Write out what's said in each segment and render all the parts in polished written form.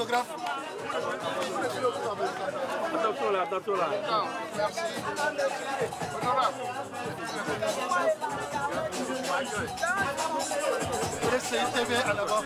Photographe. Attention là, attention là. Non, merci. Photographe. PDCI TV en avant.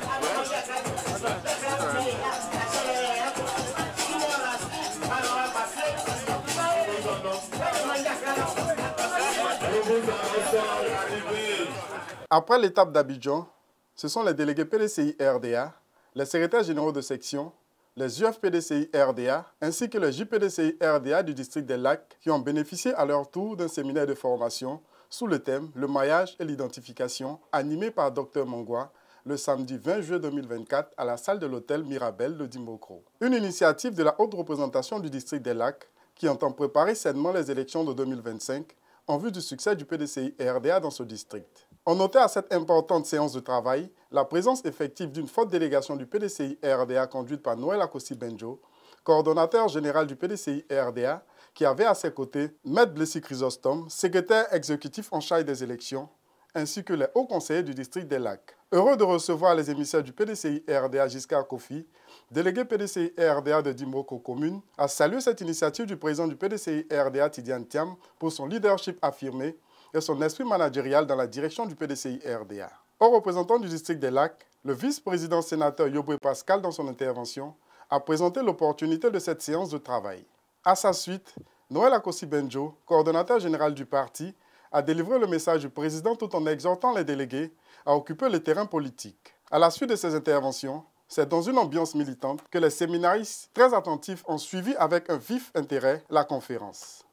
Après l'étape d'Abidjan, ce sont les délégués PDCI-RDA, les secrétaires généraux de section, les UF-PDCI-RDA ainsi que les JPDCI-RDA du district des Lacs qui ont bénéficié à leur tour d'un séminaire de formation sous le thème « Le maillage et l'identification » animé par Dr Mangwa le samedi 20 juillet 2024 à la salle de l'hôtel Mirabel de Dimbokro. Une initiative de la haute représentation du district des Lacs qui entend préparer sainement les élections de 2025 en vue du succès du PDCI-RDA dans ce district. On notait à cette importante séance de travail la présence effective d'une forte délégation du PDCI-RDA conduite par Noël Akossi-Benjo, coordonnateur général du PDCI-RDA, qui avait à ses côtés Maître Blessy Chrysostome, secrétaire exécutif en charge des élections, ainsi que les hauts conseillers du district des Lacs. Heureux de recevoir les émissaires du PDCI-RDA Giscard Kofi, délégué PDCI-RDA de Dimbokro Commune, a salué cette initiative du président du PDCI-RDA Tidiane Thiam pour son leadership affirmé et son esprit managérial dans la direction du PDCI-RDA. Au représentant du district des Lacs, le vice-président sénateur Yoboué Pascal, dans son intervention, a présenté l'opportunité de cette séance de travail. À sa suite, Noël Akossi-Benjo, coordonnateur général du parti, a délivré le message du président tout en exhortant les délégués à occuper le terrain politique. À la suite de ces interventions, c'est dans une ambiance militante que les séminaristes très attentifs ont suivi avec un vif intérêt la conférence.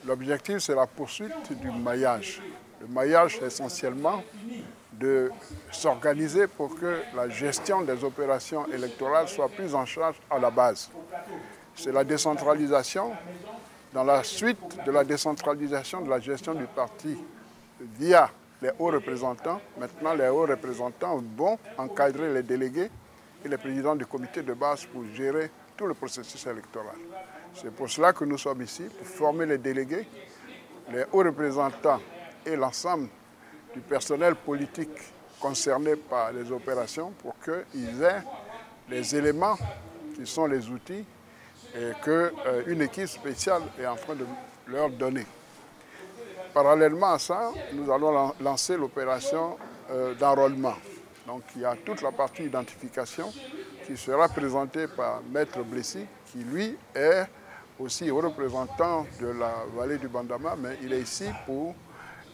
L'objectif, c'est la poursuite du maillage. Le maillage, essentiellement, de s'organiser pour que la gestion des opérations électorales soit prise en charge à la base. C'est la décentralisation, dans la suite de la décentralisation de la gestion du parti via les hauts représentants. Maintenant, les hauts représentants vont encadrer les délégués et les présidents du comité de base pour gérer tout le processus électoral. C'est pour cela que nous sommes ici, pour former les délégués, les hauts représentants et l'ensemble du personnel politique concerné par les opérations pour qu'ils aient les éléments qui sont les outils et qu'une équipe spéciale est en train de leur donner. Parallèlement à ça, nous allons lancer l'opération d'enrôlement. Donc il y a toute la partie identification qui sera présentée par Maître Blessy, qui lui est aussi représentant de la vallée du Bandama, mais il est ici pour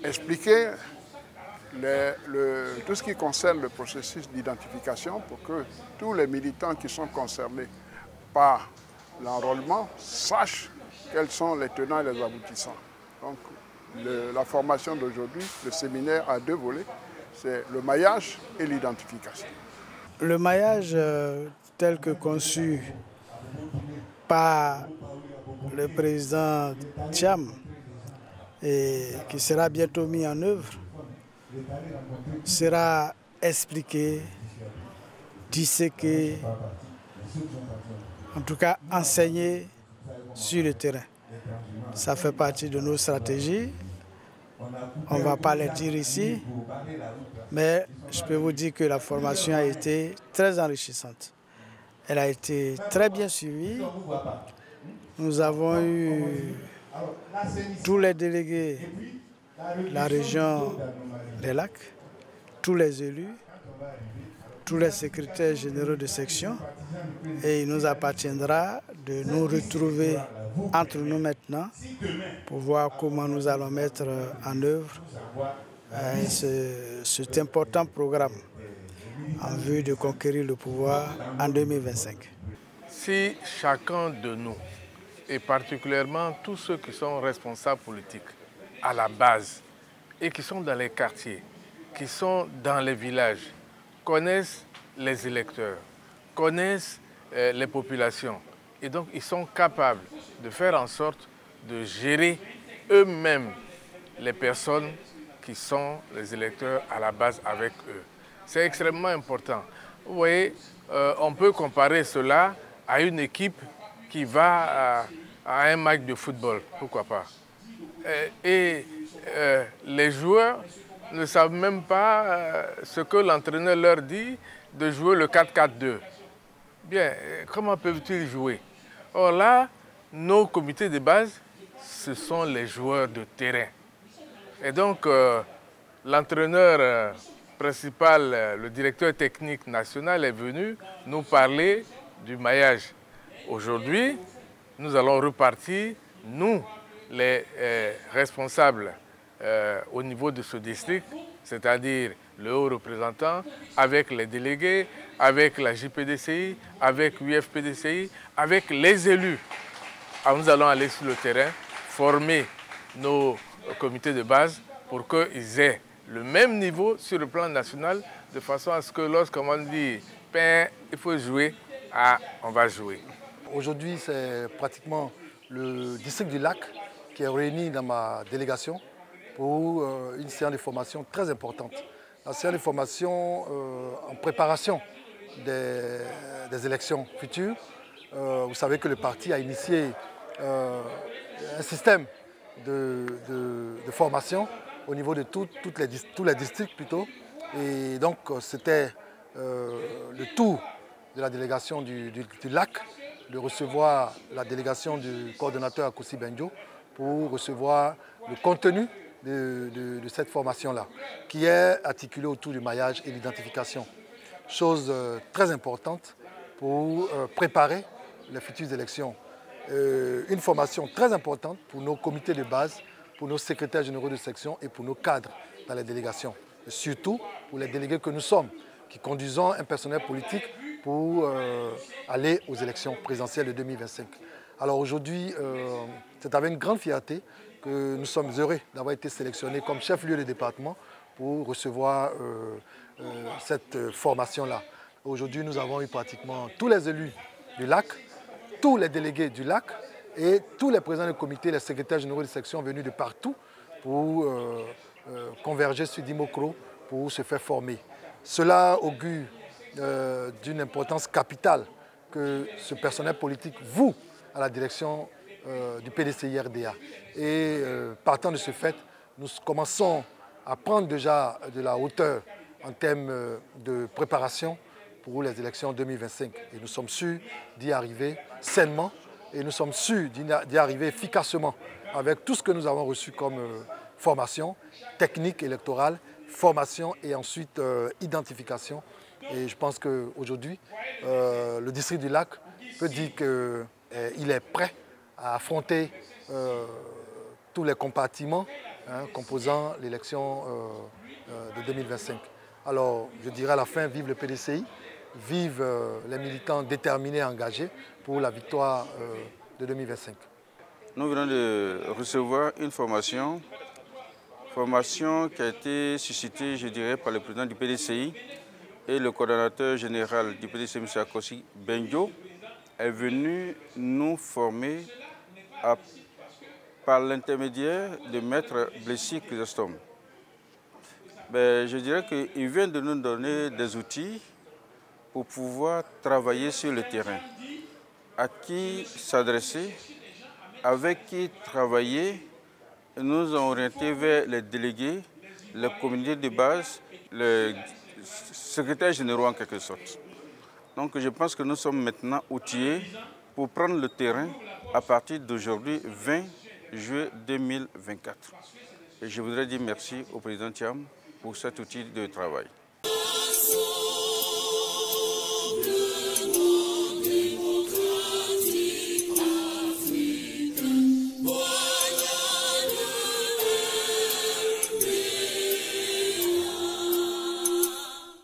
expliquer tout ce qui concerne le processus d'identification pour que tous les militants qui sont concernés par l'enrôlement sachent quels sont les tenants et les aboutissants. Donc la formation d'aujourd'hui, le séminaire a deux volets, c'est le maillage et l'identification. Le maillage tel que conçu par le président Thiam et qui sera bientôt mis en œuvre sera expliqué, disséqué, en tout cas enseigné sur le terrain. Ça fait partie de nos stratégies. On ne va pas les dire ici, mais je peux vous dire que la formation a été très enrichissante. Elle a été très bien suivie. Nous avons eu tous les délégués de la région des Lacs, tous les élus, tous les secrétaires généraux de section, et il nous appartiendra de nous retrouver entre nous maintenant pour voir comment nous allons mettre en œuvre cet important programme en vue de conquérir le pouvoir en 2025. Si chacun de nous, et particulièrement tous ceux qui sont responsables politiques à la base et qui sont dans les quartiers, qui sont dans les villages, connaissent les électeurs, connaissent les populations et donc ils sont capables de faire en sorte de gérer eux-mêmes les personnes qui sont les électeurs à la base avec eux. C'est extrêmement important. Vous voyez, on peut comparer cela à une équipe qui va à un match de football, pourquoi pas. Et les joueurs ne savent même pas ce que l'entraîneur leur dit de jouer le 4-4-2. Bien, comment peuvent-ils jouer? Or là, nos comités de base, ce sont les joueurs de terrain. Et donc, l'entraîneur principal, le directeur technique national est venu nous parler du maillage. Aujourd'hui, nous allons repartir, nous, les responsables au niveau de ce district, c'est-à-dire le haut représentant, avec les délégués, avec la JPDCI, avec l'UFPDCI, avec les élus. Alors nous allons aller sur le terrain, former nos comités de base pour qu'ils aient le même niveau sur le plan national, de façon à ce que lorsqu'on dit « il faut jouer », on va jouer. Aujourd'hui, c'est pratiquement le district du Lac qui est réuni dans ma délégation pour une séance de formation très importante. La séance de formation en préparation des élections futures. Vous savez que le parti a initié un système de formation au niveau de tous les districts plutôt. Et donc c'était le tour de la délégation du Lac de recevoir la délégation du coordonnateur Akossi Benjo pour recevoir le contenu de cette formation-là, qui est articulée autour du maillage et l'identification. Chose très importante pour préparer les futures élections. Une formation très importante pour nos comités de base, pour nos secrétaires généraux de section et pour nos cadres dans les délégations. Et surtout pour les délégués que nous sommes, qui conduisons un personnel politique pour aller aux élections présidentielles de 2025. Alors aujourd'hui, c'est avec une grande fierté que nous sommes heureux d'avoir été sélectionnés comme chef-lieu de département pour recevoir cette formation-là. Aujourd'hui, nous avons eu pratiquement tous les élus du Lac, tous les délégués du Lac et tous les présidents de comité, les secrétaires généraux de section venus de partout pour converger sur Dimokro pour se faire former. Cela augure d'une importance capitale que ce personnel politique voue à la direction du PDCI-RDA. Et partant de ce fait, nous commençons à prendre déjà de la hauteur en termes de préparation pour les élections 2025. Et nous sommes sûrs d'y arriver sainement et nous sommes sûrs d'y arriver efficacement avec tout ce que nous avons reçu comme formation, technique électorale, formation et ensuite identification. Et je pense qu'aujourd'hui, le district du Lac peut dire qu'il est prêt à affronter tous les compartiments composant l'élection de 2025. Alors, je dirais à la fin, vive le PDCI, vive les militants déterminés et engagés pour la victoire de 2025. Nous venons de recevoir une formation qui a été suscitée, je dirais, par le président du PDCI et le coordonnateur général du PDCI, M. Akossi Benjo, est venu nous former par l'intermédiaire de Maître Blessy Chrysostome. Je dirais qu'il vient de nous donner des outils pour pouvoir travailler sur le terrain. À qui s'adresser, avec qui travailler, nous ont orientés vers les délégués, les comités de base, les secrétaires généraux en quelque sorte. Donc je pense que nous sommes maintenant outillés pour prendre le terrain à partir d'aujourd'hui, 20 juillet 2024. Et je voudrais dire merci au président Thiam pour cet outil de travail.